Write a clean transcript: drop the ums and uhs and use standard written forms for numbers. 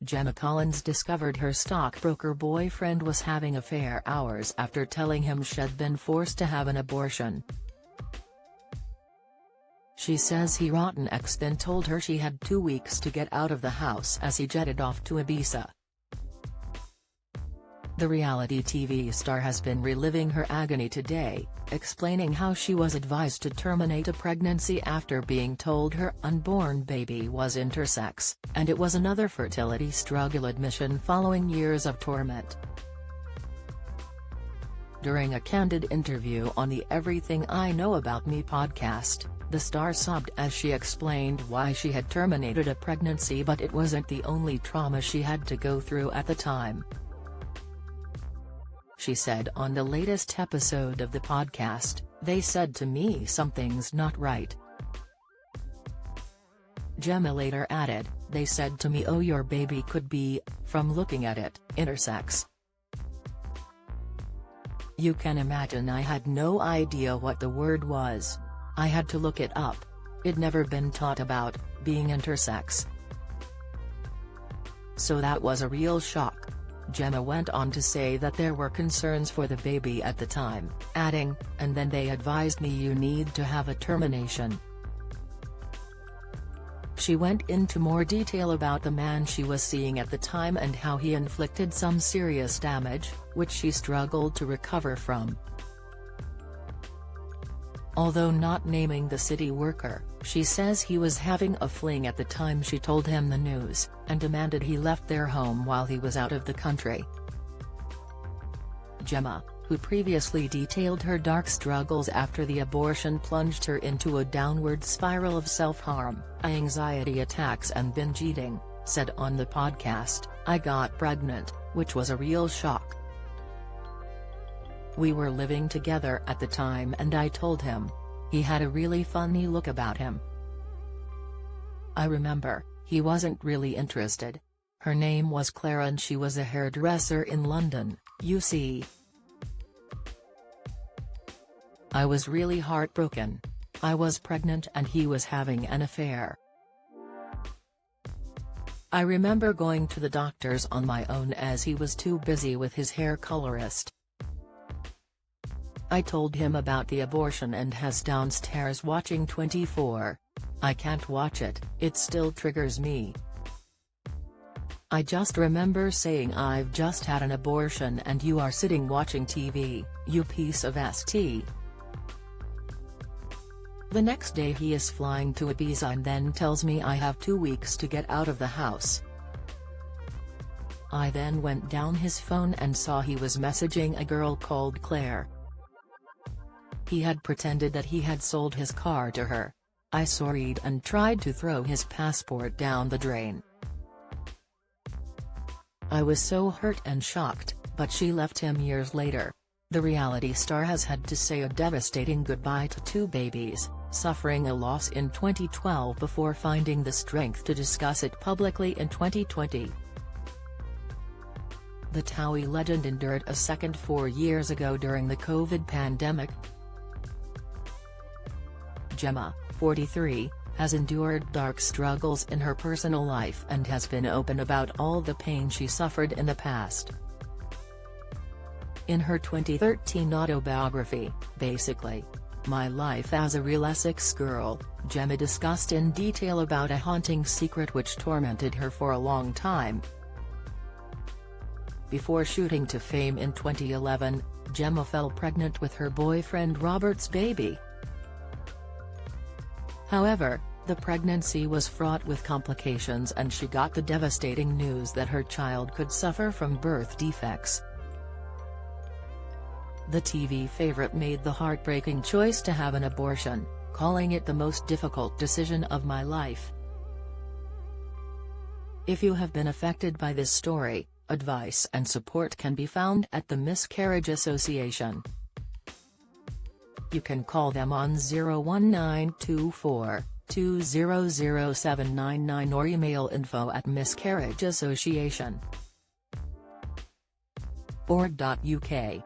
Gemma Collins discovered her stockbroker boyfriend was having an affair hours after telling him she'd been forced to have an abortion. She says he rotten ex then told her she had 2 weeks to get out of the house as he jetted off to Ibiza. The reality TV star has been reliving her agony today, explaining how she was advised to terminate a pregnancy after being told her unborn baby was intersex, and it was another fertility struggle admission following years of torment. During a candid interview on the Everything I Know About Me podcast, the star sobbed as she explained why she had terminated a pregnancy, but it wasn't the only trauma she had to go through at the time. She said on the latest episode of the podcast, "They said to me something's not right." Gemma later added, "They said to me, oh, your baby could be, from looking at it, intersex. You can imagine I had no idea what the word was. I had to look it up. I'd never been taught about being intersex. So that was a real shock." Gemma went on to say that there were concerns for the baby at the time, adding, "And then they advised me you need to have a termination." She went into more detail about the man she was seeing at the time and how he inflicted some serious damage, which she struggled to recover from. Although not naming the city worker, she says he was having a fling at the time she told him the news, and demanded he left their home while he was out of the country. Gemma, who previously detailed her dark struggles after the abortion plunged her into a downward spiral of self-harm, anxiety attacks and binge eating, said on the podcast, "I got pregnant, which was a real shock. We were living together at the time and I told him. He had a really funny look about him. I remember, he wasn't really interested. Her name was Claire and she was a hairdresser in London, you see. I was really heartbroken. I was pregnant and he was having an affair. I remember going to the doctors on my own as he was too busy with his hair colorist. I told him about the abortion and he's downstairs watching 24. I can't watch it, it still triggers me. I just remember saying I've just had an abortion and you are sitting watching TV, you piece of ST. The next day he is flying to Ibiza and then tells me I have 2 weeks to get out of the house. I then went down his phone and saw he was messaging a girl called Claire. He had pretended that he had sold his car to her. I sorried and tried to throw his passport down the drain. I was so hurt and shocked, but she left him years later. The reality star has had to say a devastating goodbye to 2 babies, suffering a loss in 2012 before finding the strength to discuss it publicly in 2020. The TOWIE legend endured a second 4 years ago during the COVID pandemic. Gemma, 43, has endured dark struggles in her personal life and has been open about all the pain she suffered in the past. In her 2013 autobiography, Basically, My Life as a Real Essex Girl, Gemma discussed in detail about a haunting secret which tormented her for a long time. Before shooting to fame in 2011, Gemma fell pregnant with her boyfriend Robert's baby. However, the pregnancy was fraught with complications and she got the devastating news that her child could suffer from birth defects. The TV favorite made the heartbreaking choice to have an abortion, calling it the most difficult decision of my life. If you have been affected by this story, advice and support can be found at the Miscarriage Association. You can call them on 01924 2007999 or email info@miscarriageassociation.org.uk.